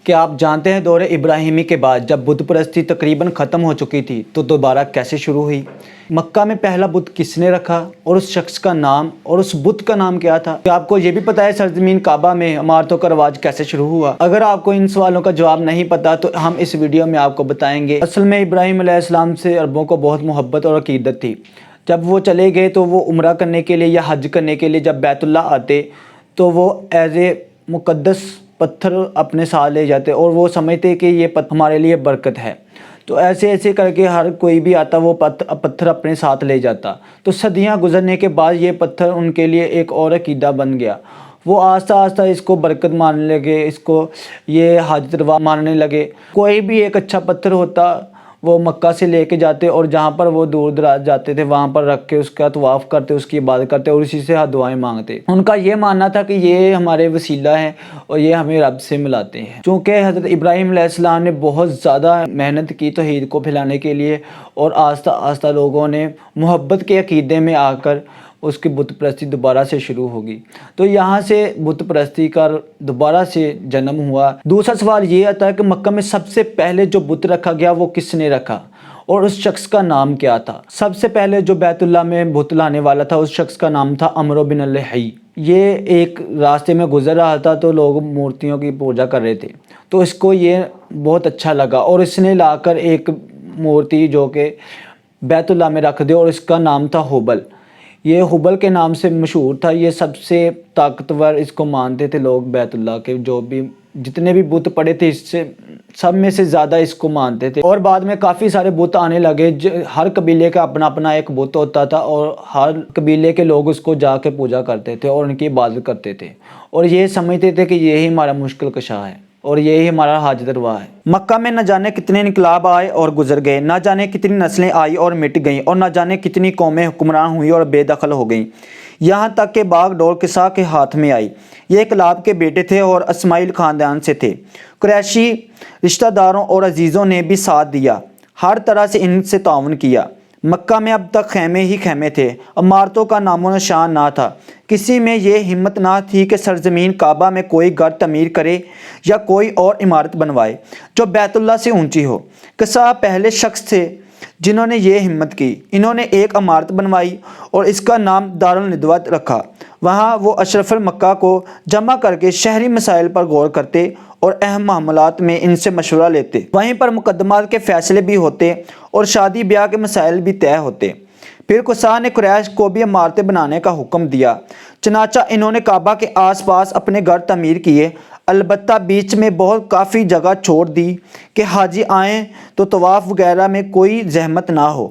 کہ آپ جانتے ہیں دور ابراہیمی کے بعد جب بت پرستی تقریباً ختم ہو چکی تھی تو دوبارہ کیسے شروع ہوئی؟ مکہ میں پہلا بت کس نے رکھا اور اس شخص کا نام اور اس بت کا نام کیا تھا؟ کیا آپ کو یہ بھی پتہ ہے سرزمین کعبہ میں عمارتوں کا رواج کیسے شروع ہوا؟ اگر آپ کو ان سوالوں کا جواب نہیں پتہ تو ہم اس ویڈیو میں آپ کو بتائیں گے۔ اصل میں ابراہیم علیہ السلام سے عربوں کو بہت محبت اور عقیدت تھی۔ جب وہ چلے گئے تو وہ عمرہ کرنے کے لیے یا حج کرنے کے لیے جب بیت اللہ آتے تو وہ ایز اے مقدس پتھر اپنے ساتھ لے جاتے اور وہ سمجھتے کہ یہ ہمارے لیے برکت ہے، تو ایسے ایسے کر کے ہر کوئی بھی آتا وہ پتھر اپنے ساتھ لے جاتا۔ تو صدیاں گزرنے کے بعد یہ پتھر ان کے لیے ایک اور عقیدہ بن گیا۔ وہ آہستہ آہستہ اس کو برکت ماننے لگے، اس کو یہ حاجت روا ماننے لگے۔ کوئی بھی ایک اچھا پتھر ہوتا وہ مکہ سے لے کے جاتے اور جہاں پر وہ دور دراز جاتے تھے وہاں پر رکھ کے اس کا طواف کرتے، اس کی عبادت کرتے اور اسی سے دعائیں مانگتے۔ ان کا یہ ماننا تھا کہ یہ ہمارے وسیلہ ہیں اور یہ ہمیں رب سے ملاتے ہیں۔ چونکہ حضرت ابراہیم علیہ السلام نے بہت زیادہ محنت کی توحید کو پھیلانے کے لیے اور آہستہ آہستہ لوگوں نے محبت کے عقیدے میں آ کر اس کی بت پرستی دوبارہ سے شروع ہوگی۔ تو یہاں سے بت پرستی کا دوبارہ سے جنم ہوا۔ دوسرا سوال یہ آتا ہے کہ مکہ میں سب سے پہلے جو بت رکھا گیا وہ کس نے رکھا اور اس شخص کا نام کیا تھا؟ سب سے پہلے جو بیت اللہ میں بت لانے والا تھا اس شخص کا نام تھا عمرو بن الحی۔ یہ ایک راستے میں گزر رہا تھا تو لوگ مورتیوں کی پوجا کر رہے تھے، تو اس کو یہ بہت اچھا لگا اور اس نے لا کر ایک مورتی جو کہ بیت اللہ میں رکھ دی اور اس کا نام تھا ہبل۔ یہ ہبل کے نام سے مشہور تھا، یہ سب سے طاقتور اس کو مانتے تھے لوگ بیت اللہ کے، جو بھی جتنے بھی بت پڑے تھے اس سے سب میں سے زیادہ اس کو مانتے تھے۔ اور بعد میں کافی سارے بت آنے لگے، ہر قبیلے کا اپنا اپنا ایک بت ہوتا تھا اور ہر قبیلے کے لوگ اس کو جا کے پوجا کرتے تھے اور ان کی عبادت کرتے تھے اور یہ سمجھتے تھے کہ یہی ہمارا مشکل کشا ہے اور یہی ہمارا حاجت روا ہے۔ مکہ میں نہ جانے کتنے انقلاب آئے اور گزر گئے، نہ جانے کتنی نسلیں آئی اور مٹ گئیں اور نہ جانے کتنی قومیں حکمران ہوئی اور بے دخل ہو گئیں، یہاں تک کہ باغ ڈور کسا کے ہاتھ میں آئی۔ یہ کلاب کے بیٹے تھے اور اسماعیل خاندان سے تھے۔ قریشی رشتہ داروں اور عزیزوں نے بھی ساتھ دیا، ہر طرح سے ان سے تعاون کیا۔ مکہ میں اب تک خیمے ہی خیمے تھے، عمارتوں کا نام و نشان نہ تھا۔ کسی میں یہ ہمت نہ تھی کہ سرزمین کعبہ میں کوئی گھر تعمیر کرے یا کوئی اور عمارت بنوائے جو بیت اللہ سے اونچی ہو۔ قصہ پہلے شخص تھے جنہوں نے یہ ہمت کی۔ انہوں نے ایک عمارت بنوائی اور اس کا نام دارالندوۃ رکھا۔ وہاں وہ اشرف مکہ کو جمع کر کے شہری مسائل پر غور کرتے اور اہم معاملات میں ان سے مشورہ لیتے۔ وہیں پر مقدمات کے فیصلے بھی ہوتے اور شادی بیاہ کے مسائل بھی طے ہوتے۔ پھر قصہ نے قریش کو بھی عمارتیں بنانے کا حکم دیا، چنانچہ انہوں نے کعبہ کے آس پاس اپنے گھر تعمیر کیے، البتہ بیچ میں بہت کافی جگہ چھوڑ دی کہ حاجی آئیں تو طواف وغیرہ میں کوئی زحمت نہ ہو۔